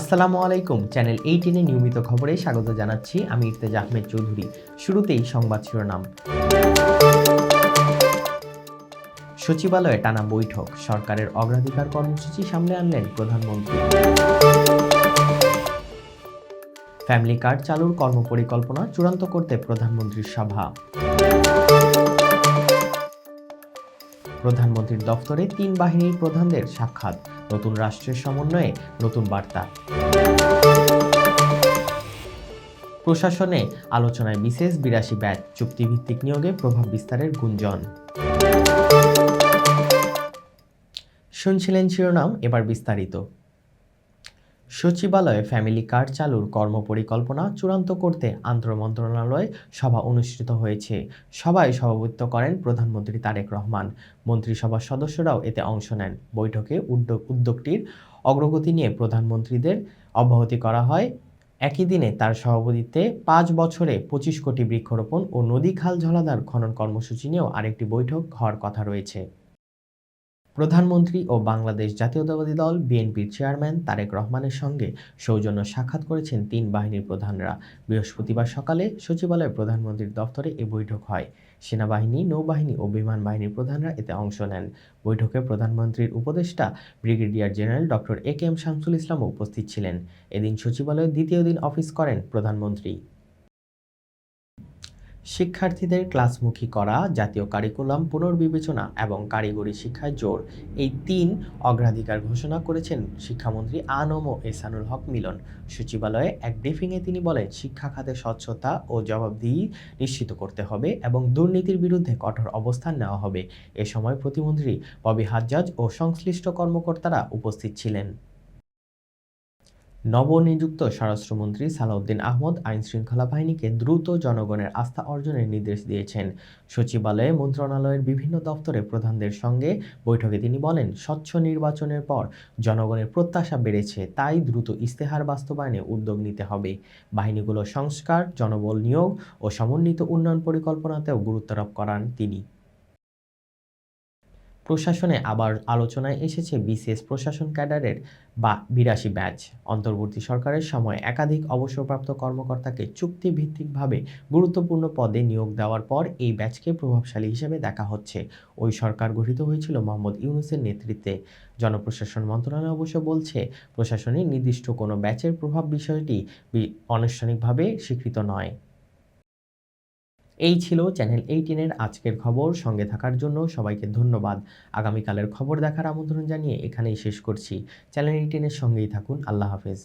আসসালামু আলাইকুম। চ্যানেল 18 এর নিয়মিত খবরে স্বাগত জানাচ্ছি। আমি ইফতেজাহ আহমেদ চৌধুরী। শুরুতেই সংবাদ শিরোনাম। সচিবালয়ে টানা বৈঠক, সরকারের অগ্রাধিকার কর্মসূচি সামনে আনলেন প্রধানমন্ত্রী। ফ্যামিলি কার্ড চালুর কর্মপরিকল্পনা চূড়ান্ত করতে প্রধানমন্ত্রীর সভা। প্রধানমন্ত্রীর দফতরে 3 বাহিনীর প্রধানদের সাক্ষাৎ, নতুন রাষ্ট্রের সমন্বয়ে নতুন বার্তা। প্রশাসনে আলোচনায় বিশেষ 82 ব্যাচ, চুক্তিভিত্তিক নিয়োগে প্রভাব বিস্তারের গুঞ্জন। শুনছিলেন শিরোনাম, এবার বিস্তারিত। সচিবালয়ে ফ্যামিলি কার্ড চালুর কর্মপরিকল্পনা চূড়ান্ত করতে আন্তঃমন্ত্রণালয় সভা অনুষ্ঠিত হয়েছে। সভায় সভাপতিত্ব করেন প্রধানমন্ত্রী তারেক রহমান। মন্ত্রিসভার সদস্যরাও এতে অংশ নেন। বৈঠকে উদ্যোগটির অগ্রগতি নিয়ে প্রধানমন্ত্রীদের অবহিত করা হয়। একই দিনে তার সভাপতিত্বে 5 বছরে 25 কোটি বৃক্ষরোপণ ও নদী খাল জলাধার খনন কর্মসূচি নিয়েও আরেকটি বৈঠক হওয়ার কথা রয়েছে। প্রধানমন্ত্রী ও বাংলাদেশ জাতীয়তাবাদী দল বিএনপির চেয়ারম্যান তারেক রহমানের সঙ্গে সৌজন্য সাক্ষাৎ করেছেন 3 বাহিনীর প্রধানরা। বৃহস্পতিবার সকালে সচিবালয়ে প্রধানমন্ত্রীর দফতরে এ বৈঠক হয়। সেনাবাহিনী, নৌবাহিনী ও বিমান বাহিনীর প্রধানরা এতে অংশ নেন। বৈঠকে প্রধানমন্ত্রীর উপদেষ্টা brigadier general doctor AKM. Shamsul ইসলামও উপস্থিত ছিলেন। এদিন সচিবালয়ে দ্বিতীয় দিন অফিস করেন প্রধানমন্ত্রী। শিক্ষার্থীদের ক্লাসমুখী করা, জাতীয় কারিকুলাম পুনর্বিবেচনা এবং কারিগরি শিক্ষায় জোর, এই 3 অগ্রাধিকার ঘোষণা করেছেন শিক্ষামন্ত্রী আ.ন.ম এহসানুল হক মিলন। সচিবালয়ে এক ব্রিফিংয়ে তিনি বলেন, শিক্ষা খাতে স্বচ্ছতা ও জবাবদিহি নিশ্চিত করতে হবে এবং দুর্নীতির বিরুদ্ধে কঠোর অবস্থান নেওয়া হবে। এ সময় প্রতিমন্ত্রী ববি হাজ্জাজ ও সংশ্লিষ্ট কর্মকর্তারা উপস্থিত ছিলেন। নবনিযুক্ত স্বরাষ্ট্রমন্ত্রী সালাউদ্দিন আহমদ আইনশৃঙ্খলা বাহিনীকে দ্রুত জনগণের আস্থা অর্জনের নির্দেশ দিয়েছেন। সচিবালয়ে মন্ত্রণালয়ের বিভিন্ন দপ্তরের প্রধানদের সঙ্গে বৈঠকে তিনি বলেন, স্বচ্ছ নির্বাচনের পর জনগণের প্রত্যাশা বেড়েছে, তাই দ্রুত ইস্তেহার বাস্তবায়নে উদ্যোগ নিতে হবে। বাহিনীগুলোর সংস্কার, জনবল নিয়োগ ও সমন্বিত উন্নয়ন পরিকল্পনাতেও গুরুত্বারোপ করান তিনি। প্রশাসনে আবার আলোচনায় এসেছে বিসিএস প্রশাসন ক্যাডারের 82 ব্যাচ। অন্তর্বর্তী সরকারের সময় একাধিক অবসরপ্রাপ্ত কর্মকর্তাকে চুক্তিভিত্তিকভাবে গুরুত্বপূর্ণ পদে নিয়োগ দেওয়ার পর এই ব্যাচকে প্রভাবশালী হিসেবে দেখা হচ্ছে। ওই সরকার গঠিত হয়েছিল মোহাম্মদ ইউনূসের নেতৃত্বে। জনপ্রশাসন মন্ত্রণালয় অবশ্য বলছে, প্রশাসনে নির্দিষ্ট কোনো ব্যাচের প্রভাব বিষয়টি আনুষ্ঠানিকভাবে স্বীকৃত নয়। এই ছিল চ্যানেল 18 এর আজকের খবর। সঙ্গে থাকার জন্য সবাইকে ধন্যবাদ। আগামীকালের খবর দেখার আমন্ত্রণ জানিয়ে এখানেই শেষ করছি। চ্যানেল 18 এর সঙ্গেই থাকুন। আল্লাহ হাফেজ।